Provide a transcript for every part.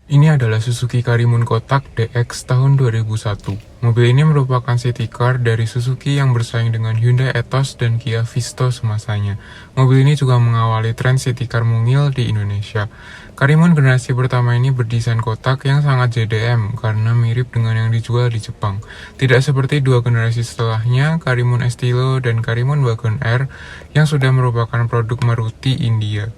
Ini adalah Suzuki Karimun Kotak DX tahun 2001. Mobil ini merupakan city car dari Suzuki yang bersaing dengan Hyundai Ethos dan Kia Visto semasanya. Mobil ini juga mengawali tren city car mungil di Indonesia. Karimun generasi pertama ini berdesain kotak yang sangat JDM karena mirip dengan yang dijual di Jepang. Tidak seperti dua generasi setelahnya, Karimun Estilo dan Karimun Wagon R yang sudah merupakan produk Maruti India.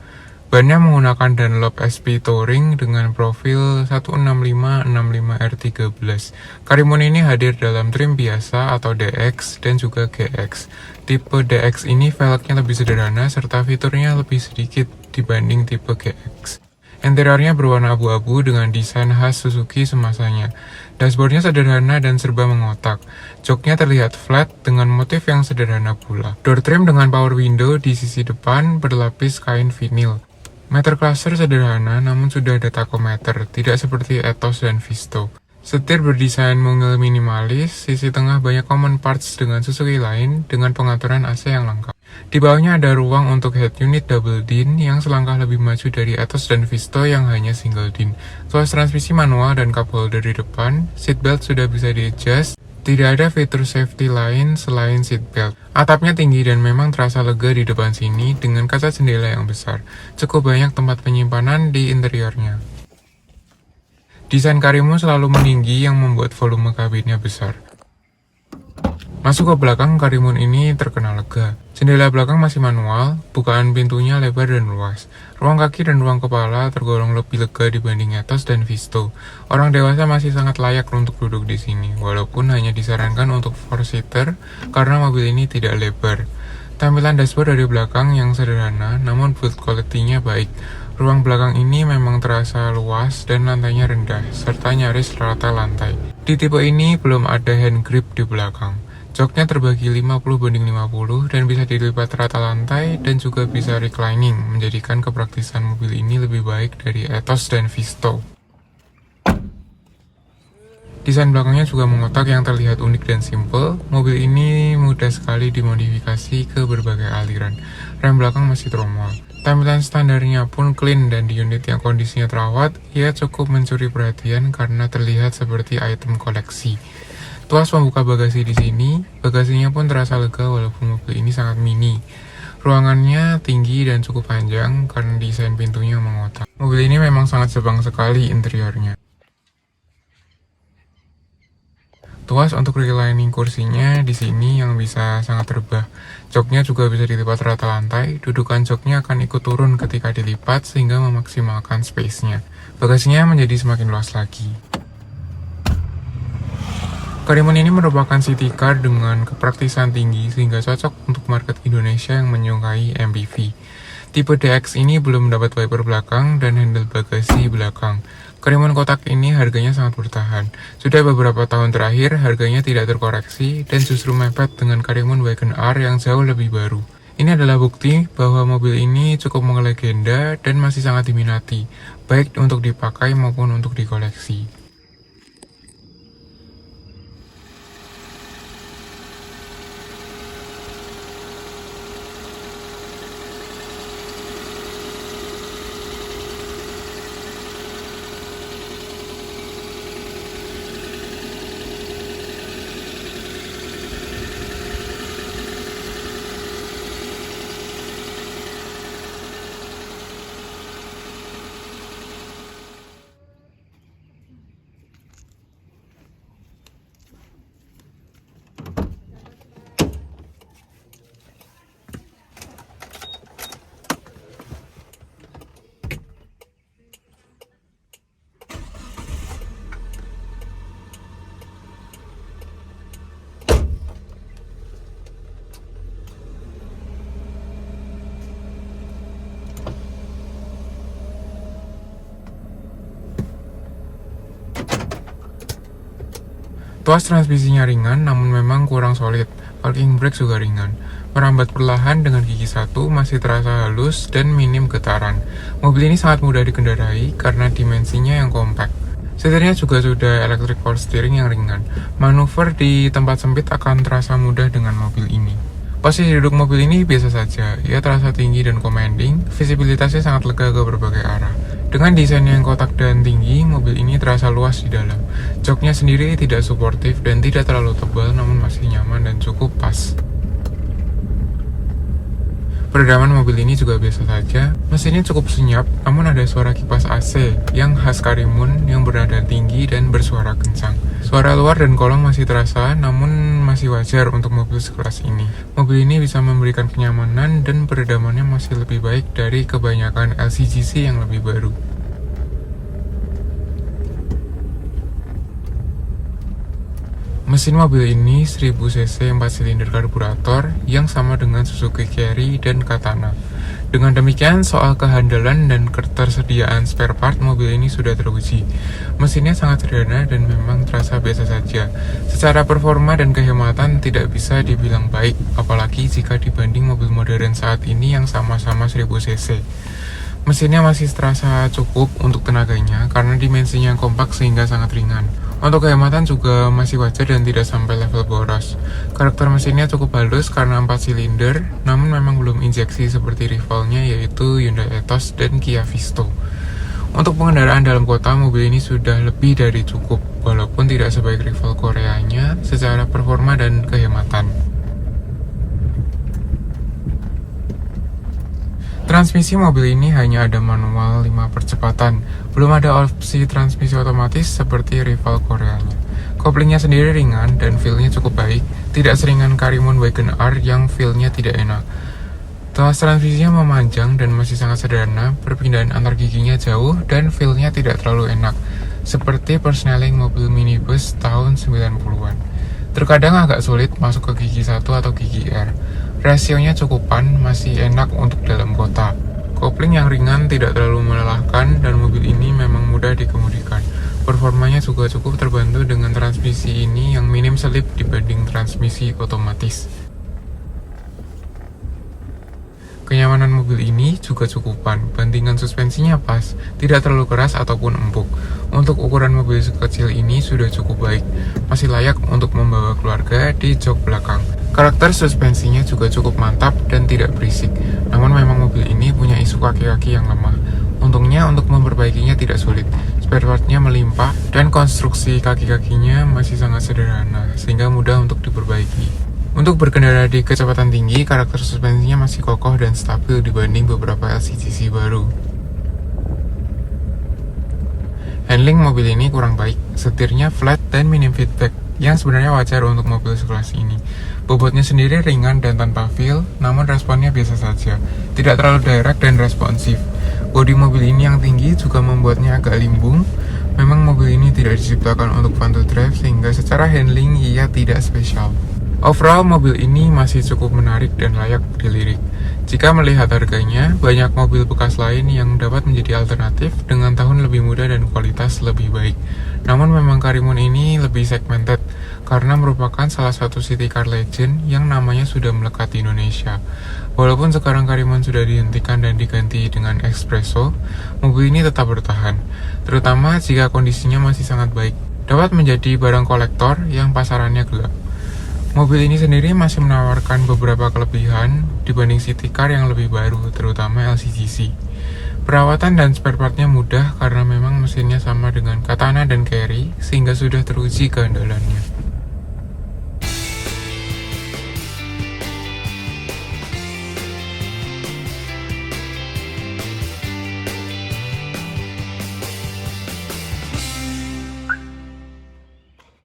Bannya menggunakan Dunlop SP Touring dengan profil 165-65R13. Karimun ini hadir dalam trim biasa atau DX dan juga GX. Tipe DX ini velgnya lebih sederhana serta fiturnya lebih sedikit dibanding tipe GX. Interiornya berwarna abu-abu dengan desain khas Suzuki semasanya. Dashboardnya sederhana dan serba mengotak. Joknya terlihat flat dengan motif yang sederhana pula. Door trim dengan power window di sisi depan berlapis kain vinil. Meter cluster sederhana namun sudah ada tachometer, tidak seperti Ethos dan Visto. Setir berdesain mungil minimalis, sisi tengah banyak common parts dengan Suzuki lain dengan pengaturan AC yang lengkap. Di bawahnya ada ruang untuk head unit double din yang selangkah lebih maju dari Ethos dan Visto yang hanya single din. Tuas transmisi manual dan cup holder di depan, seatbelt sudah bisa di-adjust. Tidak ada fitur safety lain selain seatbelt. Atapnya tinggi dan memang terasa lega di depan sini dengan kaca jendela yang besar. Cukup banyak tempat penyimpanan di interiornya. Desain Karimun selalu meninggi yang membuat volume kabinnya besar. Masuk ke belakang, Karimun ini terkenal lega. Jendela belakang masih manual, bukaan pintunya lebar dan luas. Ruang kaki dan ruang kepala tergolong lebih lega dibanding Ethos dan Visto. Orang dewasa masih sangat layak untuk duduk di sini, walaupun hanya disarankan untuk 4-seater karena mobil ini tidak lebar. Tampilan dashboard dari belakang yang sederhana, namun build quality-nya baik. Ruang belakang ini memang terasa luas dan lantainya rendah, serta nyaris rata lantai. Di tipe ini belum ada hand grip di belakang. Joknya terbagi 50/50 dan bisa dilipat rata lantai dan juga bisa reclining, menjadikan kepraktisan mobil ini lebih baik dari Ethos dan Visto. Desain belakangnya juga mengotak yang terlihat unik dan simple. Mobil ini mudah sekali dimodifikasi ke berbagai aliran. Rem belakang masih tromol. Tampilan standarnya pun clean dan di unit yang kondisinya terawat, ia cukup mencuri perhatian karena terlihat seperti item koleksi. Tuas pembuka bagasi di sini, bagasinya pun terasa lega walaupun mobil ini sangat mini. Ruangannya tinggi dan cukup panjang karena desain pintunya mengotak. Mobil ini memang sangat Jepang sekali interiornya. Tuas untuk reclining kursinya di sini yang bisa sangat rebah. Joknya juga bisa dilipat rata lantai, dudukan joknya akan ikut turun ketika dilipat sehingga memaksimalkan space-nya. Bagasinya menjadi semakin luas lagi. Karimun ini merupakan city car dengan kepraktisan tinggi sehingga cocok untuk market Indonesia yang menyukai MPV. Tipe DX ini belum mendapat wiper belakang dan handle bagasi belakang. Karimun kotak ini harganya sangat bertahan. Sudah beberapa tahun terakhir harganya tidak terkoreksi dan justru mepet dengan Karimun Wagon R yang jauh lebih baru. Ini adalah bukti bahwa mobil ini cukup melegenda dan masih sangat diminati, baik untuk dipakai maupun untuk dikoleksi. Tuas transmisinya ringan namun memang kurang solid, parking brake juga ringan. Merambat perlahan dengan gigi satu masih terasa halus dan minim getaran. Mobil ini sangat mudah dikendarai karena dimensinya yang kompak. Setirnya juga sudah electric power steering yang ringan. Manuver di tempat sempit akan terasa mudah dengan mobil ini. Posisi duduk mobil ini biasa saja, ia terasa tinggi dan commanding, visibilitasnya sangat lega ke berbagai arah. Dengan desain yang kotak dan tinggi, mobil ini terasa luas di dalam. Joknya sendiri tidak suportif dan tidak terlalu tebal, namun masih nyaman dan cukup pas. Peredaman mobil ini juga biasa saja. Mesinnya cukup senyap, namun ada suara kipas AC yang khas Karimun yang bernada tinggi dan bersuara kencang. Suara luar dan kolong masih terasa, namun masih wajar untuk mobil sekelas ini. Mobil ini bisa memberikan kenyamanan dan peredamannya masih lebih baik dari kebanyakan LCGC yang lebih baru. Mesin mobil ini 1000 cc 4 silinder karburator yang sama dengan Suzuki Carry dan Katana. Dengan demikian, soal kehandalan dan ketersediaan spare part mobil ini sudah teruji. Mesinnya sangat sederhana dan memang terasa biasa saja. Secara performa dan kehematan tidak bisa dibilang baik, apalagi jika dibanding mobil modern saat ini yang sama-sama 1000 cc. Mesinnya masih terasa cukup untuk tenaganya karena dimensinya kompak sehingga sangat ringan. Untuk kehematan juga masih wajar dan tidak sampai level boros. Karakter mesinnya cukup halus karena 4 silinder, namun memang belum injeksi seperti rivalnya yaitu Hyundai Ethos dan Kia Visto. Untuk pengendaraan dalam kota, mobil ini sudah lebih dari cukup, walaupun tidak sebaik rival Koreanya secara performa dan kehematan. Transmisi mobil ini hanya ada manual 5 percepatan, belum ada opsi transmisi otomatis seperti rival Koreanya. Koplingnya sendiri ringan dan feel-nya cukup baik, tidak seringan Karimun Wagon R yang feel-nya tidak enak. Tuas transmisinya memanjang dan masih sangat sederhana, perpindahan antar giginya jauh dan feel-nya tidak terlalu enak, seperti persneling mobil minibus tahun 90-an. Terkadang agak sulit masuk ke gigi 1 atau gigi R. Rasionya cukupan, masih enak untuk dalam kota. Kopling yang ringan tidak terlalu melelahkan dan mobil ini memang mudah dikemudikan. Performanya juga cukup terbantu dengan transmisi ini yang minim selip dibanding transmisi otomatis. Kenyamanan mobil ini juga cukupan, bantingan suspensinya pas, tidak terlalu keras ataupun empuk. Untuk ukuran mobil sekecil ini sudah cukup baik, masih layak untuk membawa keluarga di jok belakang. Karakter suspensinya juga cukup mantap dan tidak berisik, namun memang mobil ini punya isu kaki-kaki yang lemah. Untungnya untuk memperbaikinya tidak sulit, spare partnya melimpah dan konstruksi kaki-kakinya masih sangat sederhana, sehingga mudah untuk diperbaiki. Untuk berkendara di kecepatan tinggi, karakter suspensinya masih kokoh dan stabil dibanding beberapa LCGC baru. Handling mobil ini kurang baik, setirnya flat dan minim feedback, yang sebenarnya wajar untuk mobil sekelas ini. Bobotnya sendiri ringan dan tanpa feel, namun responnya biasa saja, tidak terlalu direct dan responsif. Bodi mobil ini yang tinggi juga membuatnya agak limbung. Memang mobil ini tidak diciptakan untuk fun to drive, sehingga secara handling ia tidak spesial. Overall, mobil ini masih cukup menarik dan layak dilirik. Jika melihat harganya, banyak mobil bekas lain yang dapat menjadi alternatif dengan tahun lebih muda dan kualitas lebih baik. Namun memang Karimun ini lebih segmented, karena merupakan salah satu city car legend yang namanya sudah melekat di Indonesia. Walaupun sekarang Karimun sudah dihentikan dan diganti dengan Expresso, mobil ini tetap bertahan, terutama jika kondisinya masih sangat baik. Dapat menjadi barang kolektor yang pasarannya gelap. Mobil ini sendiri masih menawarkan beberapa kelebihan dibanding city car yang lebih baru, terutama LCGC. Perawatan dan spare partnya mudah karena memang mesinnya sama dengan Katana dan Carry, sehingga sudah teruji keandalannya.